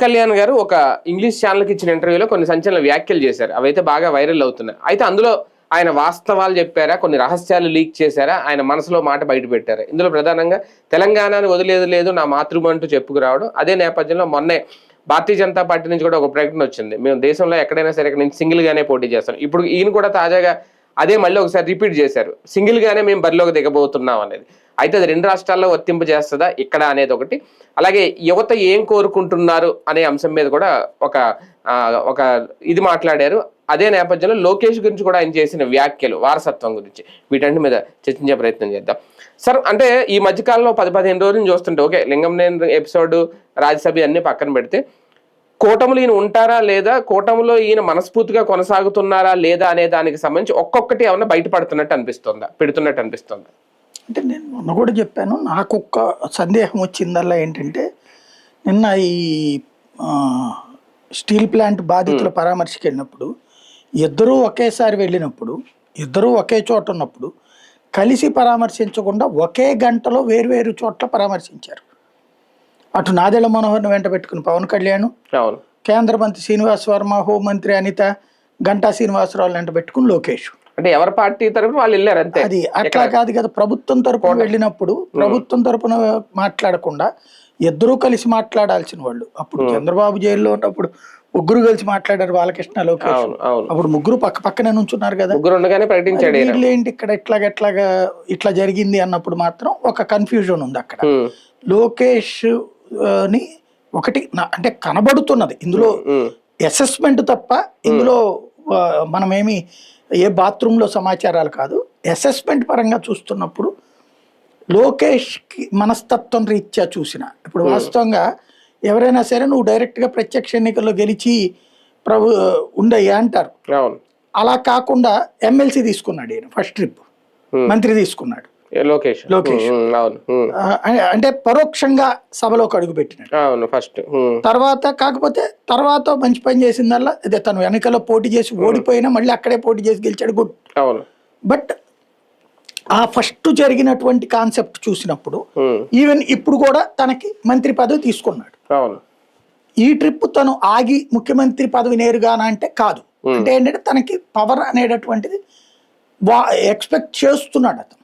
కళ్యాణ్ గారు ఒక ఇంగ్లీష్ ఛానల్కి ఇచ్చిన ఇంటర్వ్యూలో కొన్ని సంచలన వ్యాఖ్యలు చేశారు. అవైతే బాగా వైరల్ అవుతున్నాయి. అయితే అందులో ఆయన వాస్తవాలు చెప్పారా, కొన్ని రహస్యాలు లీక్ చేశారా, ఆయన మనసులో మాట బయట పెట్టారా? ఇందులో ప్రధానంగా తెలంగాణని వదిలేదు లేదు నా మాతృభూమి అంటూ చెప్పుకురావడం. అదే నేపథ్యంలో మొన్నే భారతీయ జనతా పార్టీ నుంచి కూడా ఒక ప్రకటన వచ్చింది, మేము దేశంలో ఎక్కడైనా సరే ఇక్కడ నుంచి సింగిల్ గానే పోటీ చేస్తాం. ఇప్పుడు ఈయన కూడా తాజాగా అదే మళ్ళీ ఒకసారి రిపీట్ చేశారు, సింగిల్ గానే మేము బరిలోకి దిగబోతున్నాం అనేది. అయితే అది 2 రాష్ట్రాల్లో వర్తింపు చేస్తుందా ఇక్కడ అనేది ఒకటి, అలాగే యువత ఏం కోరుకుంటున్నారు అనే అంశం మీద కూడా ఒక ఇది మాట్లాడారు. అదే నేపథ్యంలో లోకేష్ గురించి కూడా ఆయన చేసిన వ్యాఖ్యలు, వారసత్వం గురించి, వీటన్నిటి మీద చర్చించే ప్రయత్నం చేద్దాం. సార్, అంటే ఈ మధ్యకాలంలో 10-15 రోజులు చూస్తుంటే, ఓకే లింగంనేని ఎపిసోడ్, రాజ్యసభ అన్ని పక్కన పెడితే, కూటములు ఈయన ఉంటారా లేదా, కూటములో ఈయన మనస్ఫూర్తిగా కొనసాగుతున్నారా లేదా అనే దానికి సంబంధించి ఒక్కొక్కటి ఏమన్నా బయటపడుతున్నట్టు అనిపిస్తుందా, పెడుతున్నట్టు అనిపిస్తుందా? అంటే నేను మొన్న కూడా చెప్పాను, నాకు ఒక్క సందేహం వచ్చిందల్లా ఏంటంటే, నిన్న ఈ స్టీల్ ప్లాంట్ బాధితుల పరామర్శకి వెళ్ళినప్పుడు, ఇద్దరూ ఒకేసారి వెళ్ళినప్పుడు, ఇద్దరూ ఒకే చోట ఉన్నప్పుడు కలిసి పరామర్శించకుండా ఒకే గంటలో వేరువేరు చోట్ల పరామర్శించారు. అటు నాదెళ్ల మనోహర్ను వెంట పెట్టుకుని పవన్ కళ్యాణ్, కేంద్ర మంత్రి శ్రీనివాస్ వర్మ, హోంమంత్రి అనిత, గంటా శ్రీనివాసరావు వెంట పెట్టుకుని లోకేష్. అంటే ఎవరి పార్టీ తరపున వాళ్ళు వెళ్ళారు అంతే. అది అట్లా కాదు కదా, ప్రభుత్వం తరపున వెళ్ళినప్పుడు ప్రభుత్వం తరపున మాట్లాడకుండా ఇద్దరూ కలిసి మాట్లాడాల్సిన వాళ్ళు. అప్పుడు చంద్రబాబు జైల్లో ఉన్నప్పుడు ముగ్గురు కలిసి మాట్లాడారు, బాలకృష్ణ, లోకేష్. అప్పుడు ముగ్గురు పక్క పక్కనే నుంచున్నారు కదా. వీళ్ళేంటి ఇక్కడ ఇట్లా జరిగింది అన్నప్పుడు మాత్రం ఒక కన్ఫ్యూజన్ ఉంది అక్కడ. లోకేష్ ని ఒకటి అంటే కనబడుతున్నది ఇందులో అసెస్మెంట్ తప్ప, ఇందులో మనమేమి ఏ బాత్రూంలో సమాచారాలు కాదు, అసెస్మెంట్ పరంగా చూస్తున్నప్పుడు లోకేష్కి మనస్తత్వం రీత్యా చూసిన, ఇప్పుడు వాస్తవంగా ఎవరైనా సరే నువ్వు డైరెక్ట్గా ప్రత్యక్ష ఎన్నికల్లో గెలిచి ఉండయ్యా అంటారు. అలా కాకుండా ఎమ్మెల్సీ తీసుకున్నాడు ఈయన, ఫస్ట్ ట్రిప్ మంత్రి తీసుకున్నాడు లోకేష్. అంటే పరోక్షంగా సభలోకి అడుగు పెట్టినాడు ఫస్ట్. తర్వాత మంచి పని చేసిందల్లా అదే, తను ఎన్నికల్లో పోటీ చేసి ఓడిపోయినా మళ్ళీ అక్కడే పోటీ చేసి గెలిచాడు, గుడ్. బట్ ఆ ఫస్ట్ జరిగినటువంటి కాన్సెప్ట్ చూసినప్పుడు ఈవెన్ ఇప్పుడు కూడా తనకి మంత్రి పదవి తీసుకున్నాడు. ఈ ట్రిప్ తను ఆగి ముఖ్యమంత్రి పదవి నేరుగానా అంటే కాదు. అంటే ఏంటంటే తనకి పవర్ అనేటటువంటిది ఎక్స్పెక్ట్ చేస్తున్నాడు అతను,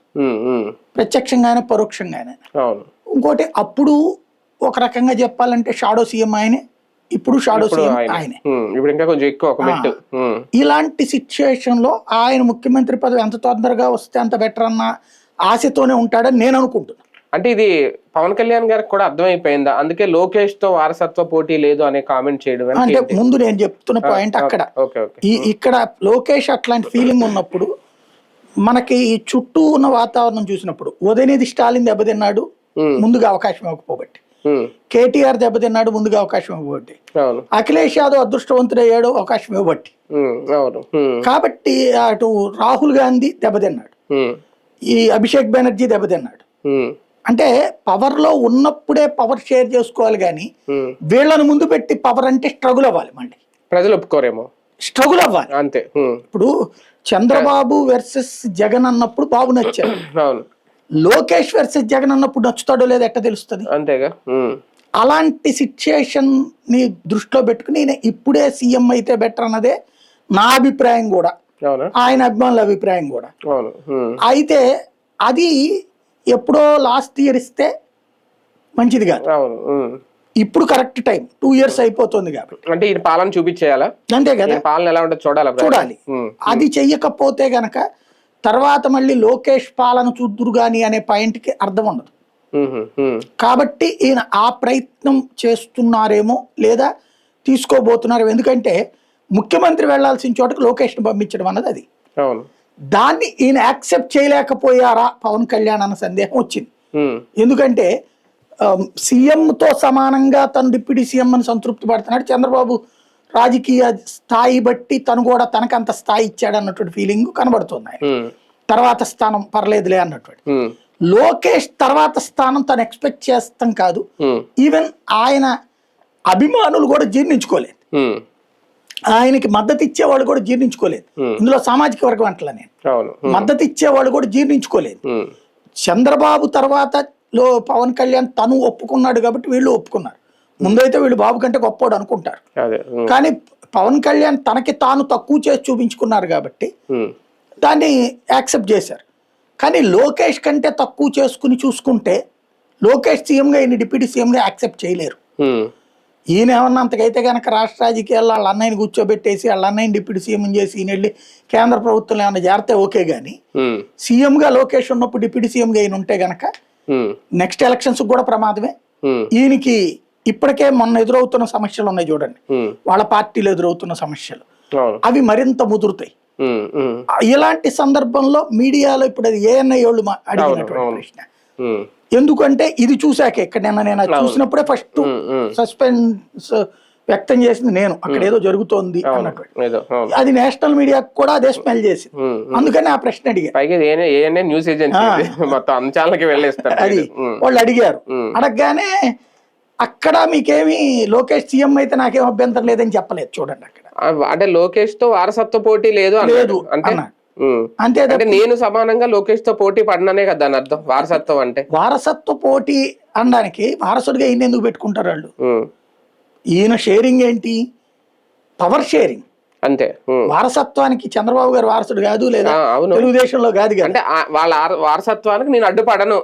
ప్రత్యక్షంగానే పరోక్షంగానే. ఇంకోటి, అప్పుడు ఒక రకంగా చెప్పాలంటే షాడో సీఎం ఆయనే, ఇప్పుడు షాడో సీఎం ఆయనే. ఇలాంటి సిచ్యుయేషన్ లో ఆయన ముఖ్యమంత్రి పదవి ఎంత తొందరగా వస్తే అంత బెటర్ అన్న ఆశతోనే ఉంటాడని నేను అనుకుంటున్నాను. అంటే ఇది పవన్ కళ్యాణ్ గారికి కూడా అర్థమైపోయిందా, అందుకే లోకేష్ తో వారసత్వ పోటీ లేదు అనే కామెంట్ చేయడం? అంటే ముందు నేను చెప్తున్న పాయింట్ అక్కడ, ఇక్కడ లోకేష్ అట్లాంటి ఫీలింగ్ ఉన్నప్పుడు, మనకి ఈ చుట్టూ ఉన్న వాతావరణం చూసినప్పుడు, ఉదయనిధి స్టాలిన్ దెబ్బతిన్నాడు ముందుగా అవకాశం ఇవ్వకపోబట్టి, కేటీఆర్ దెబ్బతిన్నాడు ముందుగా అవకాశం ఇవ్వబట్టి, అఖిలేష్ యాదవ్ అదృష్టవంతుడయ్యాడు అవకాశం ఇవ్వబట్టి. కాబట్టి అటు రాహుల్ గాంధీ దెబ్బతిన్నాడు, ఈ అభిషేక్ బెనర్జీ దెబ్బతిన్నాడు. అంటే పవర్ లో ఉన్నప్పుడే పవర్ షేర్ చేసుకోవాలి కానీ వీళ్ళని ముందు పెట్టి పవర్ అంటే స్ట్రగుల్ అవ్వాలి, మళ్ళీ ప్రజలు ఒప్పుకోరేమో, స్ట్రగుల్ అవ్వాలి అంతే. ఇప్పుడు చంద్రబాబు వర్సెస్ జగన్ అన్నప్పుడు బాబు నచ్చారు, లోకేష్ వర్సెస్ జగన్ అన్నప్పుడు నచ్చుతాడో లేదో ఎట్లా తెలుస్తుంది? అంతేగా. అలాంటి సిచ్యుయేషన్ ని దృష్టిలో పెట్టుకుని ఇప్పుడే సీఎం అయితే బెటర్ అన్నదే నా అభిప్రాయం కూడా, ఆయన అభిమానుల అభిప్రాయం కూడా. అయితే అది ఎప్పుడో లాస్ట్ ఇయర్ ఇస్తే మంచిది కాదు, ఇప్పుడు కరెక్ట్ టైం, 2 years అయిపోతుంది కాబట్టి. అంటే ఈ పాలన చూపించేయాలా, అంతే కదా, పాలన ఎలా ఉంటుంది చూడాలి. అది చెయ్యకపోతే గనక తర్వాత మళ్ళీ లోకేష్ పాలన చూద్దురు గాని అనే పాయింట్ కి అర్థం ఉండదు. కాబట్టి ఈయన ఆ ప్రయత్నం చేస్తున్నారేమో లేదా తీసుకోబోతున్నారు. ఎందుకంటే ముఖ్యమంత్రి వెళ్లాల్సిన చోటకు లోకేష్ ని పంపించడం అన్నది అది, దాన్ని ఈయన యాక్సెప్ట్ చేయలేకపోయారా పవన్ కళ్యాణ్ అన్న సందేహం వచ్చింది. ఎందుకంటే సీఎం తో సమానంగా తను డిప్యూటీ సీఎం అని సంతృప్తి పడుతున్నాడు, చంద్రబాబు రాజకీయ స్థాయి బట్టి తను కూడా తనకు అంత స్థాయి ఇచ్చాడు అన్నటువంటి ఫీలింగ్ కనబడుతుంది. తర్వాత స్థానం పర్లేదులే అన్నటువంటి, లోకేష్ తర్వాత స్థానం తను ఎక్స్పెక్ట్ చేస్తాం కాదు, ఈవెన్ ఆయన అభిమానులు కూడా జీర్ణించుకోలేదు, ఆయనకి మద్దతు ఇచ్చేవాళ్ళు కూడా జీర్ణించుకోలేదు. ఇందులో సామాజిక వర్గం అంటలా నేను, మద్దతు ఇచ్చేవాళ్ళు కూడా జీర్ణించుకోలేదు. చంద్రబాబు తర్వాత పవన్ కళ్యాణ్ తను ఒప్పుకున్నాడు కాబట్టి వీళ్ళు ఒప్పుకున్నారు. ముందైతే వీళ్ళు బాబు కంటే గొప్పోడు అనుకుంటారు. అదే కానీ పవన్ కళ్యాణ్ తనకి తాను తక్కువ చేసి చూపించుకున్నారు కాబట్టి దాన్ని యాక్సెప్ట్ చేశారు. కానీ లోకేష్ కంటే తక్కువ చేసుకుని చూసుకుంటే లోకేష్ సీఎంగా ఈయన డిప్యూటీ సీఎంగా యాక్సెప్ట్ చేయలేరు. ఈయన ఏమన్నా అంతకైతే కనుక రాష్ట్ర రాజకీయాల్లో వాళ్ళ అన్నయ్యని కూర్చోబెట్టేసి వాళ్ళ అన్నయ్యని డిప్యూటీ సీఎం చేసి ఈయన వెళ్ళి కేంద్ర ప్రభుత్వంలో ఏమన్నా చేరితే ఓకే, కానీ సీఎంగా లోకేష్ ఉన్నప్పుడు డిప్యూటీ సీఎంగా ఈయన ఉంటే గనక నెక్స్ట్ ఎలక్షన్స్ కూడా ప్రమాదమే. ఈయనకి ఇప్పటికే మొన్న ఎదురవుతున్న సమస్యలు ఉన్నాయి చూడండి, వాళ్ళ పార్టీలు ఎదురవుతున్న సమస్యలు అవి మరింత ముదురుతాయి. ఇలాంటి సందర్భంలో మీడియాలో ఇప్పుడు అది ఏఎన్ఐ వాళ్ళు అడిగినటువంటి ప్రశ్న, ఎందుకంటే ఇది చూసాకే ఇక్కడ నేను చూసినప్పుడే ఫస్ట్ సస్పెన్స్ వ్యక్తం చేసింది నేను, అక్కడ ఏదో జరుగుతోంది అన్నట్టు. అది నేషనల్ మీడియా కూడా అదే స్మెల్ చేసింది, అందుకని ఆ ప్రశ్న అడిగారు. అది వాళ్ళు అడిగారు. అడగగానే అక్కడ మీకేమి లోకేష్ సీఎం అయితే నాకేం అభ్యంతరం లేదని చెప్పలేదు చూడండి. అక్కడ అంటే లోకేష్ తో వారసత్వ పోటీ లేదు అన్నాడు. అంతే, నేను సమానంగా లోకేష్ తో పోటీ పడినానే కదా దాని అర్థం. వారసత్వం అంటే వారసత్వ పోటీ అనడానికి వారసుడిగా ఈయన ఎందుకు పెట్టుకుంటారు వాళ్ళు? ఈయన షేరింగ్ ఏంటి? పవర్ షేరింగ్ అంతే. వారసత్వానికి చంద్రబాబు గారు వారసుడు కాదు, లేదా తెలుగుదేశంలో కాదు. అంటే వాళ్ళ వారసత్వానికి నేను అడ్డుపడను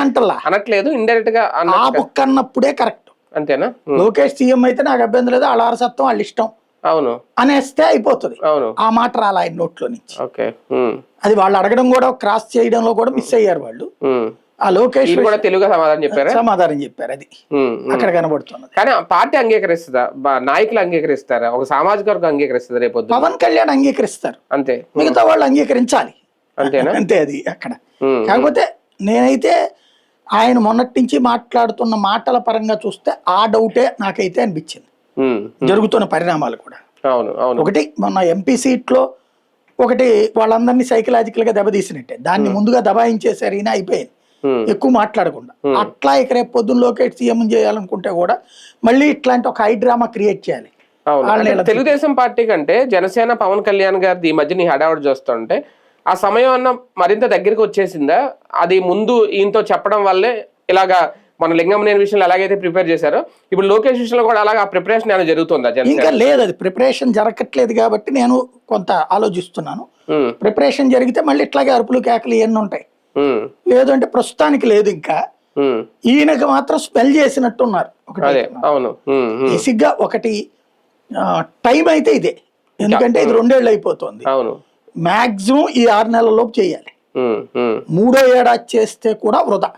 అంటలా అనట్లేదు, ఇండైరెక్ట్ గా ఆ బుక్ అన్నప్పుడే కరెక్ట్. అంతేనా? లోకేష్ సీఎం అయితే నాకు అభ్యంతరం లేదు, వాళ్ళ వారసత్వం వాళ్ళ ఇష్టం అవును అనేస్తే అయిపోతుంది. ఆ మాట రాలా ఆయన నోట్లో నుంచి. అది వాళ్ళు అడగడం కూడా క్రాస్ చేయడంలో కూడా మిస్ అయ్యారు వాళ్ళు. ఆ లోకేష్ కూడా తెలుగుగా సమాధానం చెప్పారు, అది అక్కడ కనబడుతున్నది. కానీ పార్టీ అంగీకరిస్తుందా? నాయకులు అంగీకరిస్తారా? ఒక సామాజిక వర్గం అంగీకరిస్తుంది రేపు? పవన్ కళ్యాణ్ అంగీకరిస్తారు, అంతే. మిగతా వాళ్ళు అంగీకరించాలి, అంతేనా? అంతే అది అక్కడ. కాకపోతే నేనైతే ఆయన మొన్నటి నుంచి మాట్లాడుతున్న మాటల పరంగా చూస్తే ఆ డౌటే నాకైతే అనిపించింది, జరుగుతున్న పరిణామాలు కూడా. ఒకటి మొన్న ఎంపీ సీట్ లో ఒకటి వాళ్ళందరినీ సైకలాజికల్ గా దెబ్బతీసినట్టే, దాన్ని ముందుగా దబాయించేసారు, ఈయన అయిపోయింది ఎక్కువ మాట్లాడకుండా. అట్లా ఇక రేపు పొద్దున్న లోకేష్ సీఎం చేయాలనుకుంటే కూడా మళ్ళీ ఇట్లాంటి ఒక హై డ్రామా క్రియేట్ చేయాలి. తెలుగుదేశం పార్టీ కంటే జనసేన పవన్ కళ్యాణ్ గారి ఈ మధ్య నీ హడావుడి చూస్తుంటే ఆ సమయం అన్న మరింత దగ్గరికి వచ్చేసిందా? అది ముందు ఈయనతో చెప్పడం వల్లే ఇలాగా మన లింగంనేని విషయంలో ఎలాగైతే ప్రిపేర్ చేశారో ఇప్పుడు లోకేష్ విషయంలో కూడా అలాగా ప్రిపరేషన్ ఏమైనా జరుగుతుందా? ఇంకా లేదు, అది ప్రిపరేషన్ జరగట్లేదు కాబట్టి నేను కొంత ఆలోచిస్తున్నాను. ప్రిపరేషన్ జరిగితే మళ్ళీ ఇట్లాగే అరుపులు కేకలు ఇవన్నీ ఉంటాయి. లేదు అంటే ప్రస్తుతానికి లేదు. ఇంకా ఈయనకి మాత్రం స్మెల్ చేసినట్టున్నారు. బేసిక్గా ఒకటి టైం అయితే ఇదే, ఎందుకంటే ఇది 2 ఏళ్ళు అయిపోతుంది. మాక్సిమం ఈ 6 నెలలలోపు చేయాలి. 3వ ఏడాది చేస్తే కూడా వృధా.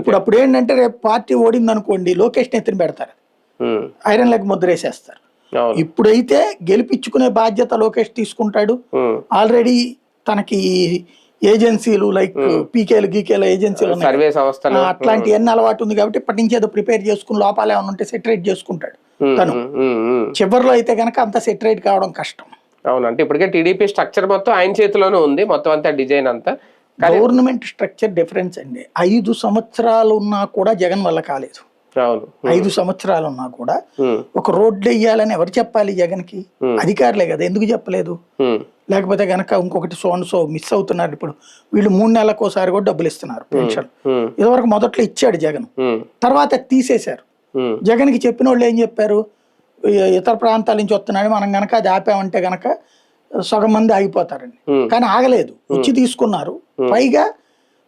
ఇప్పుడు ఏంటంటే రేపు పార్టీ ఓడింది అనుకోండి, లోకేష్ నెత్తిన పెడతారు, ఐరన్ లెగ్ ముద్రేసేస్తారు. ఇప్పుడైతే గెలిపించుకునే బాధ్యత లోకేష్ తీసుకుంటాడు. ఆల్రెడీ తనకి ఏజెన్సీలు లైక్ పీకేలు గీకేలు ఏజెన్సీలు అట్లాంటి ఎన్ని అలవాటు ఉంది కాబట్టి ఇప్పటి నుంచి ఏదో ప్రిపేర్ చేసుకుని లోపాలు ఏమైనా ఉంటే సెటరేట్ చేసుకుంటాడు తను. చివరిలో అయితే కనుక అంత సెటరేట్ కావడం కష్టం. అవునంటే ఇప్పటికే టీడీపీ స్ట్రక్చర్ మొత్తం ఆయన చేతిలోనే ఉంది, మొత్తం అంతా డిజైన్ అంతా. గవర్నమెంట్ స్ట్రక్చర్ డిఫరెన్స్ అండి. 5 సంవత్సరాలు ఉన్నా కూడా జగన్ వల్ల కాలేదు. 5 సంవత్సరాలు ఉన్నా కూడా ఒక రోడ్లు వేయాలని ఎవరు చెప్పాలి? జగన్ కి అధికారులే కదా, ఎందుకు చెప్పలేదు? లేకపోతే గనక ఇంకొకటి సో మిస్ అవుతున్నారు. ఇప్పుడు వీళ్ళు 3 నెలలకు ఒకసారి కూడా డబ్బులు ఇస్తున్నారు పెన్షన్. ఇదివరకు మొదట్లో ఇచ్చాడు జగన్, తర్వాత తీసేశారు. జగన్ కి చెప్పిన వాళ్ళు ఏం చెప్పారు? ఇతర ప్రాంతాల నుంచి వస్తున్నాడు, మనం గనక అది ఆపామంటే గనక సగం మంది ఆగిపోతారండి. కానీ ఆగలేదు, వచ్చి తీసుకున్నారు. పైగా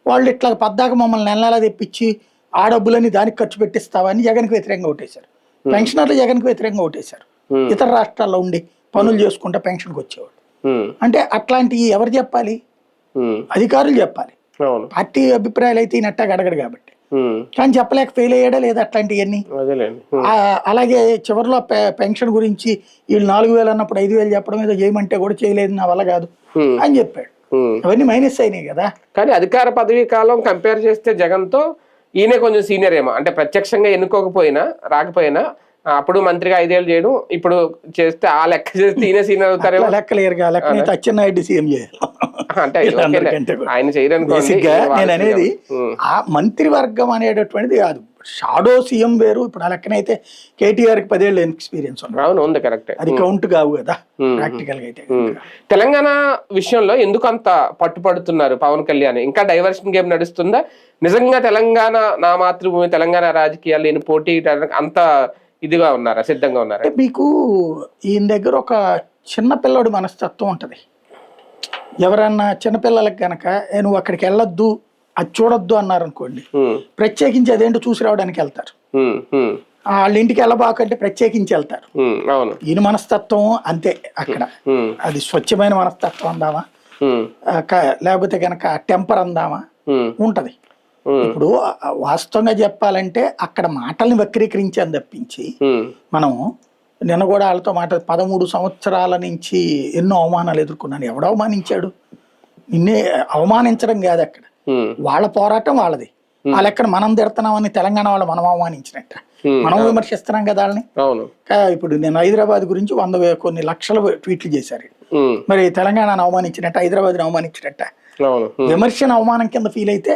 వాళ్ళు ఇట్లా పద్దాక మమ్మల్ని నెల తెప్పించి ఆ డబ్బులని దానికి ఖర్చు పెట్టిస్తావని జగన్కి వ్యతిరేకంగా ఓటేశారు. పెన్షనర్లు జగన్కి వ్యతిరేకంగా ఓటేశారు. ఇతర రాష్ట్రాల్లో ఉండి పనులు చేసుకుంటే పెన్షన్కి వచ్చేవాడు. అంటే అట్లాంటివి ఎవరు చెప్పాలి? అధికారులు చెప్పాలి. పార్టీ అభిప్రాయాలు అయితే ఈయనట్టా అడగడు కాబట్టి. కానీ చెప్పలేక ఫెయిల్ అయ్యాడా లేదా అట్లాంటివన్నీ. అలాగే చివరిలో పెన్షన్ గురించి వీళ్ళు 4,000 అన్నప్పుడు 5,000 చెప్పడం ఏదో చేయమంటే కూడా చేయలేదు, నా వల్ల కాదు అని చెప్పాడు. అవన్నీ మైనస్ అయినాయి కదా. కానీ అధికార పదవీ కాలం కంపేర్ చేస్తే జగన్ తో ఈయనే కొంచెం సీనియర్ ఏమో. అంటే ప్రత్యక్షంగా ఎన్నుకోకపోయినా రాకపోయినా అప్పుడు మంత్రిగా 5 ఏళ్ళు చేయడం, ఇప్పుడు చేస్తే ఆ లెక్క చేస్తే ఈయన సీనియర్ అవుతారేమో. లెక్కలేరుగా, లెక్క అచ్చెన్నాయుడు సీఎం చేయాలి. అంటే వీళ్ళందరికంటే కూడా. ఆయన చేయరనుకోండి. Basic గా నేను అనేది ఉమ్, ఆ మంత్రివర్గం అనేటటువంటిది కాదు. షాడో సీఎం వేరు. ఇప్పుడు ఆ లెక్కనైతే కేటీఆర్కి 10 ఏళ్ళు ఎక్స్పీరియన్స్ ఉంది. అవును, ఉంది, కరెక్టే. అది కౌంట్ కావు కదా ప్రాక్టికల్ గా అయితే కనుక. తెలంగాణ విషయంలో ఎందుకు అంత పట్టుపడుతున్నారు పవన్ కళ్యాణ్? ఇంకా డైవర్షన్ గేమ్ నడుస్తుందా? నిజంగా తెలంగాణ నా మాతృభూమి, తెలంగాణ రాజకీయాలు నేను పోటీ అంత ఇదిగా ఉన్నారా, సిద్ధంగా ఉన్నారా? అంటే మీకు ఈయన దగ్గర ఒక చిన్న పిల్లడి మనస్తత్వం ఉంటది. ఎవరన్నా చిన్నపిల్లలకి గనక నువ్వు అక్కడికి వెళ్ళొద్దు, అది చూడొద్దు అన్నారు అనుకోండి, ప్రత్యేకించి అదేంటో చూసి రావడానికి వెళ్తారు. వాళ్ళ ఇంటికి వెళ్ళబాకంటే ప్రత్యేకించి వెళ్తారు. అవును, ఈయన మనస్తత్వం అంతే. అక్కడ అది స్వచ్ఛమైన మనస్తత్వం అందామా, లేకపోతే గనక టెంపర్ అందామా ఉంటది. ఇప్పుడు వాస్తవంగా చెప్పాలంటే అక్కడ మాటల్ని వక్రీకరించాను తప్పించి మనం నిన్న కూడా వాళ్ళతో మాట 13 సంవత్సరాల నుంచి ఎన్నో అవమానాలు ఎదుర్కొన్నాను. ఎవడు అవమానించాడు? నిన్నే అవమానించడం కాదు అక్కడ, వాళ్ళ పోరాటం వాళ్ళది. ఆ లెక్కన మనం తిడుతున్నామని తెలంగాణ వాళ్ళు మనం అవమానించినట్ట, మనం విమర్శిస్తున్నాం కదా వాళ్ళని. ఇప్పుడు నేను హైదరాబాద్ గురించి 100 కొన్ని లక్షల ట్వీట్లు చేశారు. మరి తెలంగాణను అవమానించినట్ట, హైదరాబాద్ని అవమానించినట్ట? విమర్శన అవమానం కింద ఫీల్ అయితే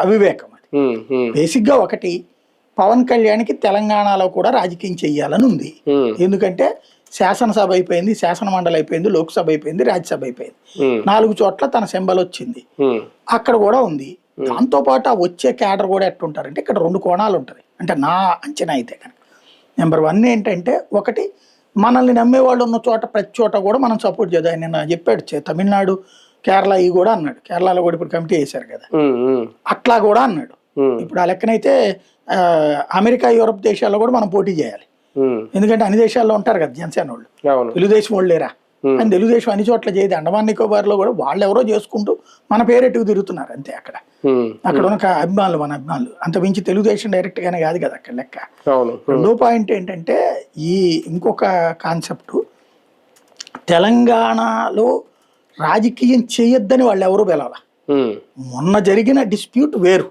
అవివేకం. అది బేసిక్ గా ఒకటి, పవన్ కళ్యాణ్కి తెలంగాణలో కూడా రాజకీయం చెయ్యాలని ఉంది. ఎందుకంటే శాసనసభ అయిపోయింది, శాసన మండలి అయిపోయింది, లోక్సభ అయిపోయింది, రాజ్యసభ అయిపోయింది. 4 చోట్ల తన సింబల్ వచ్చింది, అక్కడ కూడా ఉంది. దాంతో పాటు ఆ వచ్చే క్యాడర్ కూడా ఎట్టుంటారంటే ఇక్కడ 2 కోణాలు ఉంటుంది. అంటే నా అంచనా అయితే కనుక నెంబర్ 1 ఏంటంటే, ఒకటి మనల్ని నమ్మేవాళ్ళు ఉన్న చోట ప్రతి చోట కూడా మనం సపోర్ట్ చేద్దాం. ఆయన నిన్న చెప్పాడు, తమిళనాడు, కేరళ ఇవి కూడా అన్నాడు. కేరళలో కూడా ఇప్పుడు కమిటీ వేశారు కదా, అట్లా కూడా అన్నాడు. ఇప్పుడు ఆ లెక్కనైతే అమెరికా, యూరప్ దేశాల్లో కూడా మనం పోటీ చేయాలి. ఎందుకంటే అన్ని దేశాల్లో ఉంటారు కదా జనసేన వాళ్ళు, తెలుగుదేశం వాళ్ళు లేరా? కానీ తెలుగుదేశం అన్ని చోట్ల చేయదు. అండమాన్ నికోబార్ లో కూడా వాళ్ళు ఎవరో చేసుకుంటూ మన పేరెట్టుకు తిరుగుతున్నారు అంతే. అక్కడ ఉన్న అభిమానులు, మన అభిమానులు, అంత మించి తెలుగుదేశం డైరెక్ట్ గానే కాదు కదా అక్కడ లెక్క. రెండో పాయింట్ ఏంటంటే, ఈ ఇంకొక కాన్సెప్ట్, తెలంగాణలో రాజకీయం చేయొద్దని వాళ్ళు ఎవరు పిలవాల. మొన్న జరిగిన డిస్ప్యూట్ వేరు,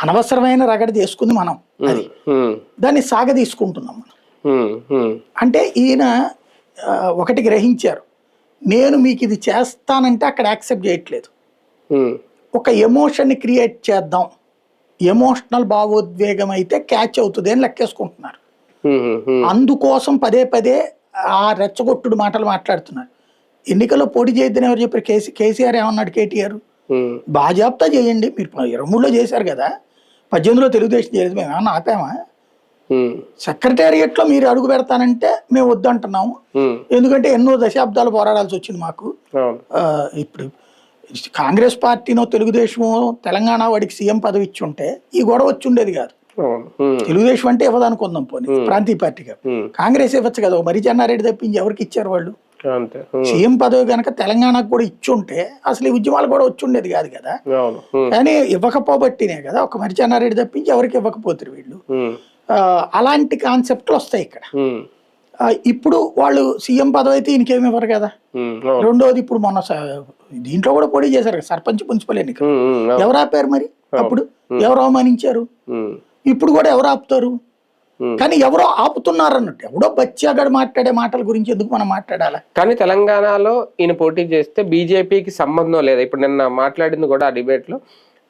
అనవసరమైన రగడ చేసుకుంది మనం, అది దాన్ని సాగ తీసుకుంటున్నాం మనం. అంటే ఈయన ఒకటి గ్రహించారు, నేను మీకు ఇది చేస్తానంటే అక్కడ యాక్సెప్ట్ చేయట్లేదు. ఒక ఎమోషన్ని క్రియేట్ చేద్దాం, ఎమోషనల్ భావోద్వేగం అయితే క్యాచ్ అవుతుంది అని లెక్కేసుకుంటున్నారు. అందుకోసం పదే పదే ఆ రెచ్చగొట్టుడు మాటలు మాట్లాడుతున్నారు. ఎన్నికల్లో పోటీ చేయొద్దని ఎవరు చెప్పారు? కేసీఆర్ ఏమన్నాడు? కేటీఆర్ బాజాబ్తా చేయండి, మీరు 23లో చేశారు కదా, 18లో తెలుగుదేశం చేయలేదు, మేము ఏమన్నా ఆపామా? సెక్రటేరియట్ లో మీరు అడుగు పెడతానంటే మేము వద్దంటున్నాము, ఎందుకంటే ఎన్నో దశాబ్దాలు పోరాడాల్సి వచ్చింది మాకు. ఇప్పుడు కాంగ్రెస్ పార్టీనో తెలుగుదేశమో తెలంగాణ వాడికి సీఎం పదవి ఇచ్చి ఉంటే ఈ గొడవ వచ్చి ఉండేది కాదు. తెలుగుదేశం అంటే ఇవ్వదనుకుందాం, పోనీ ప్రాంతీయ పార్టీగా. కాంగ్రెస్ ఇవ్వచ్చు కదా, మరి చెన్నారెడ్డి తప్పించి ఎవరికి ఇచ్చారు వాళ్ళు? సీఎం పదవి కనుక తెలంగాణకు కూడా ఇచ్చి ఉంటే అసలు ఈ ఉద్యమాలు కూడా వచ్చి ఉండేది కాదు కదా. కానీ ఇవ్వకపోబట్టినే కదా, ఒక మరి చెన్నారెడ్డి తప్పించి ఎవరికి ఇవ్వకపోతారు వీళ్ళు. అలాంటి కాన్సెప్ట్లు వస్తాయి ఇక్కడ. ఇప్పుడు వాళ్ళు సీఎం పదవి అయితే ఈయనకేమి ఇవ్వరు కదా. రెండోది, ఇప్పుడు మొన్న దీంట్లో కూడా పోటీ చేశారు కదా, సర్పంచ్ మున్సిపల్ ఎన్నికలు. ఎవరు ఆపారు మరి? అప్పుడు ఎవరు అవమానించారు? ఇప్పుడు కూడా ఎవరు ఆపుతారు? కానీ ఎవరో ఆపుతున్నారు అన్నట్టు. ఎవడో బచ్చాగాడు మాట్లాడే మాటల గురించి ఎందుకు మనం మాట్లాడాలి? కానీ తెలంగాణలో ఈయన పోటీ చేస్తే బీజేపీకి సంబంధం లేదు. ఇప్పుడు నిన్న మాట్లాడింది కూడా ఆ డిబేట్ లో,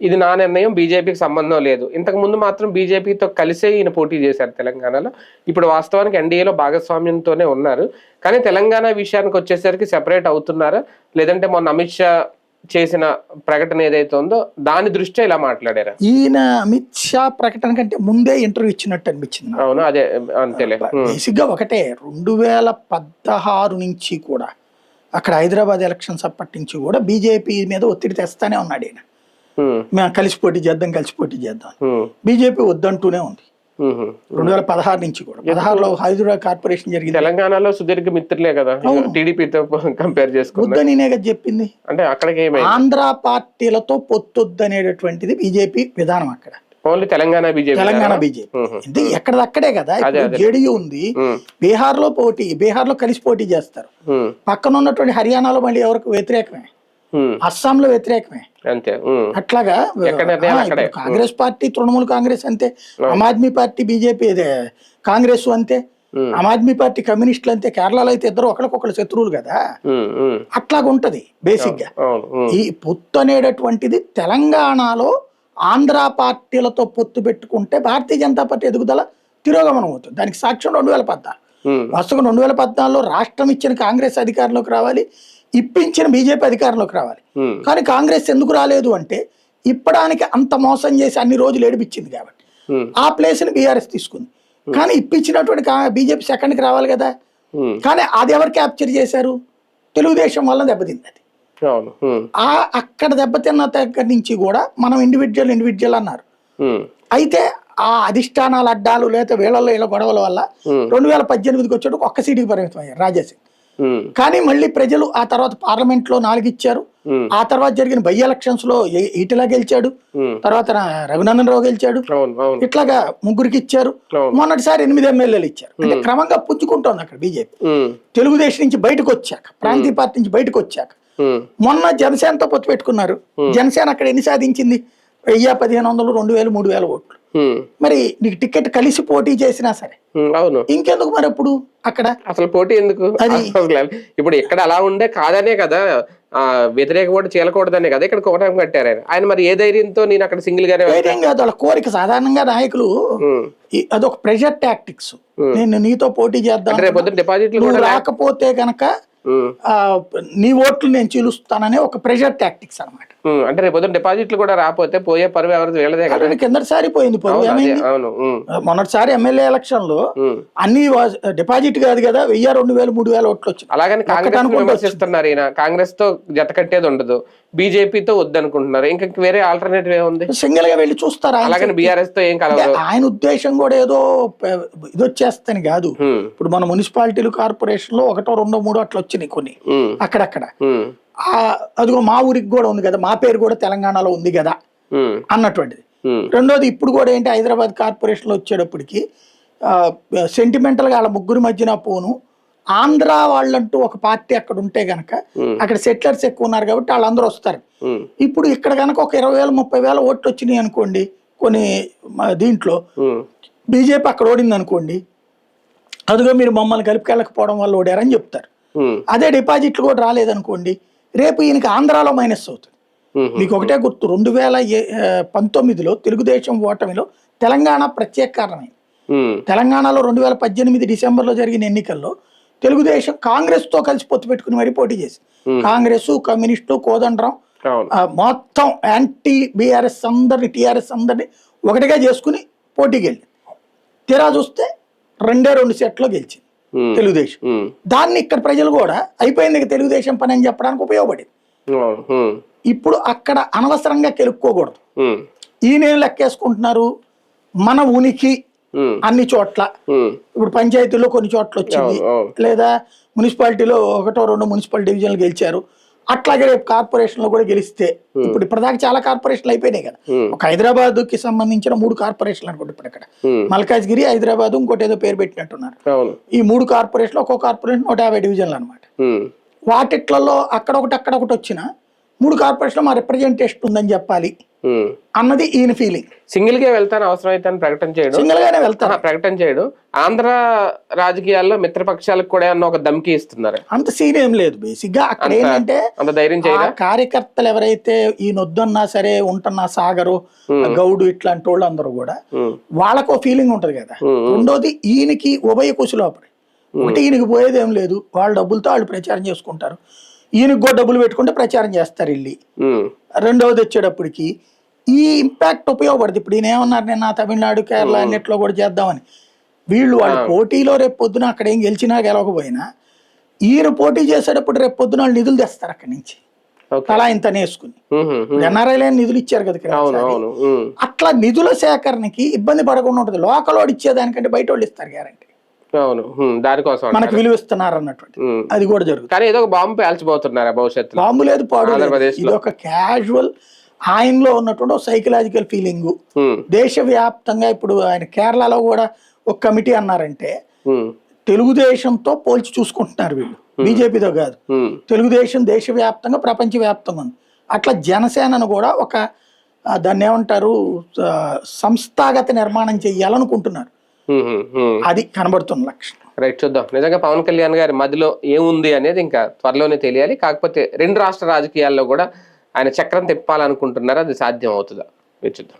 ఇది నా నిర్ణయం, బీజేపీకి సంబంధం లేదు. ఇంతకు ముందు మాత్రం బీజేపీతో కలిసే ఈయన పోటీ చేశారు తెలంగాణలో. ఇప్పుడు వాస్తవానికి ఎన్డీఏలో భాగస్వామ్యంతోనే ఉన్నారు. కానీ తెలంగాణ విషయానికి వచ్చేసరికి సెపరేట్ అవుతున్నారా, లేదంటే మొన్న అమిత్ షా చేసిన ప్రకటన ఏదైతే ఉందో దాని దృష్ట్యా ఇలా మాట్లాడారా? ఈయన అమిత్ షా ప్రకటన కంటే ముందే ఇంటర్వ్యూ ఇచ్చినట్టు అనిపించింది. అవును, అదే అంతేలే. బేసిక్ గా ఒకటే, 2016 నుంచి కూడా అక్కడ హైదరాబాద్ ఎలక్షన్స్ అప్పటి నుంచి కూడా బీజేపీ మీద ఒత్తిడి తెస్తానే ఉన్నాడు ఈయన. మేము కలిసి పోటీ చేద్దాం. బీజేపీ వద్దంటూనే ఉంది 2016 నుంచి కూడా. 16లో హైదరాబాద్ కార్పొరేషన్ జరిగింది. తెలంగాణలో సుదీర్ఘ మిత్రులే కదా, టీడీపీతో కంపేర్ చేసుకుంటే వద్దనే కదా చెప్పింది. అంటే అక్కడికి ఆంధ్ర పార్టీలతో పొత్తొద్దు అనేటటువంటిది బీజేపీ విధానం. అక్కడ ఓన్లీ తెలంగాణ బీజేపీ అంటే ఎక్కడదక్కడే కదా. జేడీయూ ఉంది, బీహార్లో కలిసి పోటీ చేస్తారు. పక్కన ఉన్నటువంటి హర్యానాలో మళ్ళీ ఎవరికి వ్యతిరేకమే, అస్సాంలో వ్యతిరేకమే. అట్లాగా కాంగ్రెస్ పార్టీ, తృణమూల్ కాంగ్రెస్ అంతే, ఆమ్ ఆద్మీ పార్టీ బీజేపీ కాంగ్రెస్ అంతే. ఆమ్ ఆద్మీ పార్టీ కమ్యూనిస్టులు అంతే, కేరళలో అయితే ఇద్దరు ఒకరికొకరు శత్రువులు కదా, అట్లాగా ఉంటది బేసిక్ గా. ఈ పొత్తు అనేటటువంటిది తెలంగాణలో ఆంధ్ర పార్టీలతో పొత్తు పెట్టుకుంటే భారతీయ జనతా పార్టీ ఎదుగుదల తిరోగమనం అవుతుంది. దానికి సాక్ష్యం 2014. వాస్తవం 2014లో రాష్ట్రం ఇచ్చిన కాంగ్రెస్ అధికారంలోకి రావాలి, ఇప్పించిన బీజేపీ అధికారంలోకి రావాలి. కానీ కాంగ్రెస్ ఎందుకు రాలేదు అంటే ఇప్పడానికి అంత మోసం చేసి అన్ని రోజులు ఏడిపించింది కాబట్టి ఆ ప్లేస్ ని బీఆర్ఎస్ తీసుకుంది. కానీ ఇప్పించినటువంటి బీజేపీ సెకండ్కి రావాలి కదా. కానీ అది ఎవరు క్యాప్చర్ చేశారు? తెలుగుదేశం వల్ల దెబ్బతింది అది. అక్కడ దెబ్బతిన్న దగ్గర నుంచి కూడా మనం ఇండివిజువల్ అన్నారు. అయితే ఆ అధిష్టానాల అడ్డాలు లేదా వీళ్ళలో వీళ్ళ గొడవల వల్ల 2018కి వచ్చేటప్పుడు ఒక్క సీటుకి పరిమితం అయ్యారు, రాజాసింగ్. కానీ మళ్ళీ ప్రజలు ఆ తర్వాత పార్లమెంట్ లో 4 ఇచ్చారు. ఆ తర్వాత జరిగిన బై ఎలక్షన్స్ లో ఈటెలా గెలిచాడు, తర్వాత రఘునందన్ రావు గెలిచాడు, ఇట్లాగా 3కి ఇచ్చారు. మొన్నటిసారి 8 ఎమ్మెల్యేలు ఇచ్చారు. అంటే క్రమంగా పుంజుకుంటోంది అక్కడ బీజేపీ. తెలుగుదేశం నుంచి బయటకు వచ్చాక, ప్రాంతీయ పార్టీ నుంచి బయటకు వచ్చాక మొన్న జనసేనతో పొత్తు పెట్టుకున్నారు. జనసేన అక్కడ ఎన్ని సాధించింది? 1000, 1500, 2000, 3000 ఓట్లు. మరి నీకు టికెట్ కలిసి పోటీ చేసినా సరే అవును, ఇంకెందుకు మరి అప్పుడు అక్కడ అసలు పోటీ ఎందుకు? ఇప్పుడు ఇక్కడ అలా ఉండే కాదనే కదా, వ్యతిరేక ఓటు చేయకూడదనే కదా ఇక్కడ కోటం కట్టారు ఆయన. మరి ఏ ధైర్యంతో నేను అక్కడ సింగిల్ గానే? ధైర్యం కాదు, వాళ్ళ కోరిక. సాధారణంగా నాయకులు అదొక ప్రెషర్ టాక్టిక్స్. నేను నీతో పోటీ చేద్దాం, డిపాజిట్లు రాకపోతే గనక నీ ఓట్లు నేను చీలుస్తాననే ఒక ప్రెషర్ టాక్టిక్స్ అనమాట. అంటే రేపు డిపాజిట్లు కూడా రాకపోతే పోయే పరువు ఎవరిది? వీళ్ళదే కదా. కిందటిసారి పోయింది పరువు. మొన్నటిసారి ఎమ్మెల్యే ఎలక్షన్ లో అన్ని డిపాజిట్ కాదు కదా, 1000, 2000, 3000 ఓట్లు వచ్చాయి. అలాగని కాంగ్రెస్ విమర్శిస్తున్నారు ఈయన. కాంగ్రెస్ తో జత కట్టేది ఉండదు, బీజేపీతో వద్దనుకుంటున్నారు. ఇంకా వేరే ఆల్టర్నేటివ్ ఏముంది? సింగిల్ గా వెళ్ళి చూస్తారా? అలాగని బీఆర్ఎస్ తో ఏం కలవదు. ఆయన ఉద్దేశం కూడా ఏదో ఇది వచ్చేస్తాని కాదు. ఇప్పుడు మన మున్సిపాలిటీలు, కార్పొరేషన్ లో 1, 2, 3 అట్లా వచ్చినాయి కొన్ని అక్కడక్కడ. అదిగో మా ఊరికి కూడా ఉంది కదా, మా పేరు కూడా తెలంగాణలో ఉంది కదా అన్నటువంటిది. రెండోది ఇప్పుడు కూడా ఏంటి, హైదరాబాద్ కార్పొరేషన్ లో వచ్చేటప్పటికి సెంటిమెంటల్ గా వాళ్ళ ముగ్గురి మధ్యన పోను ఆంధ్ర వాళ్ళంటూ ఒక పార్టీ అక్కడ ఉంటే గనక అక్కడ సెటిలర్స్ ఎక్కువ ఉన్నారు కాబట్టి వాళ్ళందరూ వస్తారు. ఇప్పుడు ఇక్కడ కనుక ఒక 20,000, 30,000 ఓట్లు వచ్చినాయి అనుకోండి, కొన్ని దీంట్లో బీజేపీ అక్కడ ఓడింది అనుకోండి, అదిగో మీరు మమ్మల్ని కలిపికెళ్ళకపోవడం వల్ల ఓడారని చెప్తారు. అదే డిపాజిట్లు కూడా రాలేదనుకోండి, రేపు ఈయనకి ఆంధ్రాలో మైనస్ అవుతుంది. మీకు ఒకటే గుర్తు, 2019లో తెలుగుదేశం ఓటమిలో తెలంగాణ ప్రత్యేక కారణమైంది. తెలంగాణలో 2018 డిసెంబర్లో జరిగిన ఎన్నికల్లో తెలుగుదేశం కాంగ్రెస్ తో కలిసి పొత్తు పెట్టుకుని మరీ పోటీ చేసి, కాంగ్రెస్, కమ్యూనిస్టు, కోదండరాం మొత్తం యాంటీ బీఆర్ఎస్ అందరిని, టీఆర్ఎస్ అందరిని ఒకటిగా చేసుకుని పోటీకి వెళ్ళింది. తీరా చూస్తే 2 సెట్లో గెలిచింది తెలుగుదేశం. దాన్ని ఇక్కడ ప్రజలు కూడా అయిపోయింది తెలుగుదేశం పని అని చెప్పడానికి ఉపయోగపడింది. ఇప్పుడు అక్కడ అనవసరంగా కెలుక్కోకూడదు. ఈయనేం లెక్కేసుకుంటున్నారు, మన ఉనికి అన్ని చోట్ల. ఇప్పుడు పంచాయతీలో కొన్ని చోట్ల వచ్చింది, లేదా మున్సిపాలిటీలో 1, 2 మున్సిపల్ డివిజన్లు గెలిచారు. అట్లాగే రేపు కార్పొరేషన్ లో కూడా గెలిస్తే, ఇప్పుడు ఇప్పటిదాకా చాలా కార్పొరేషన్లు అయిపోయినాయి కదా. ఒక హైదరాబాద్ కి సంబంధించిన 3 కార్పొరేషన్లు అనుకుంటే ఇప్పుడు ఇక్కడ మల్కాజ్గిరి, హైదరాబాద్, ఇంకోటి ఏదో పేరు పెట్టినట్టున్నారు. ఈ 3 కార్పొరేషన్లు, ఒక్కో కార్పొరేషన్ 150 డివిజన్లు అనమాట. వాటిట్లలో అక్కడొకటి అక్కడొకటి వచ్చిన 3 కార్పొరేషన్ మా రిప్రజెంటేషన్ ఉందని చెప్పాలి అన్నది ఈయన ఫీలింగ్. సింగిల్ గా వెళ్తాను అవసరం అయితే ప్రకటన చేయడం, సింగిల్ గానే వెళ్తాను ప్రకటన చేయడం. ఆంధ్ర రాజకీయాల్లో మిత్రపక్షాలకు కూడా అన్న ఒక దమ్కి ఇస్తున్నారు. అంత సీన్ ఏం లేదు. బేసిక్ గా అక్కడ ఏంటంటే అంత ధైర్యం చేయరా కార్యకర్తలు ఎవరైతే ఈయన వద్దన్నా సరే ఉంటున్నా, సాగరు, గౌడు ఇట్లాంటి వాళ్ళు అందరూ కూడా వాళ్ళకో ఫీలింగ్ ఉంటది కదా. రెండోది ఈయనకి ఉభయ కుశలోపరి. ఒకటి ఈయనకి పోయేది ఏం లేదు, వాళ్ళ డబ్బులతో వాళ్ళు ప్రచారం చేసుకుంటారు, ఈయనకి కూడా డబ్బులు పెట్టుకుంటే ప్రచారం చేస్తారు వెళ్ళి. రెండవది వచ్చేటప్పటికి ఈ ఇంపాక్ట్ ఉపయోగపడుతుంది. ఇప్పుడు ఈయన ఏమన్నారు, నేను తమిళనాడు, కేరళ అన్నిట్లో కూడా చేద్దామని. వాళ్ళు పోటీలో రేపు పొద్దున అక్కడ ఏం గెలిచినా గెలవకపోయినా ఈయన పోటీ చేసేటప్పుడు రేపు పొద్దున వాళ్ళు నిధులు తెస్తారు అక్కడి నుంచి, తలా ఇంత నేసుకుని. ఎన్ఆర్ఐ నిధులు ఇచ్చారు కదా, అట్లా నిధుల సేకరణకి ఇబ్బంది పడకుండా ఉంటుంది. లోకల్ వాడు ఇచ్చేదానికంటే బయట వాళ్ళు ఇస్తారు గ్యారంటీ. దానికోసం మనకు విలువ ఇస్తున్నారు అన్నట్టు అది కూడా జరుగుతుంది. కానీ ఏదో ఒక బాంబు పేల్చబోతున్నారా భవిష్యత్తు? బాంబు లేదు, పాడు. ఇది ఒక క్యాజువల్ ఆయనలో ఉన్నటువంటి సైకలాజికల్ ఫీలింగ్. దేశవ్యాప్తంగా ఇప్పుడు ఆయన కేరళలో కూడా ఒక కమిటీ అన్నారంటే తెలుగుదేశంతో పోల్చి చూసుకుంటున్నారు వీళ్ళు, బీజేపీతో కాదు. తెలుగుదేశం దేశవ్యాప్తంగా, ప్రపంచవ్యాప్తంగా ఉంది. అట్లా జనసేనను కూడా ఒక దాన్ని ఏమంటారు, సంస్థాగత నిర్మాణం చెయ్యాలనుకుంటున్నారు. అది కనబడుతున్న లక్షణం. రైట్, చూద్దాం. నిజంగా పవన్ కళ్యాణ్ గారి మధ్యలో ఏముంది అనేది ఇంకా త్వరలోనే తెలియాలి. కాకపోతే 2 రాష్ట్ర రాజకీయాల్లో కూడా ఆయన చక్రం తిప్పాలనుకుంటున్నారా, అది సాధ్యం అవుతుందా, చూద్దాం.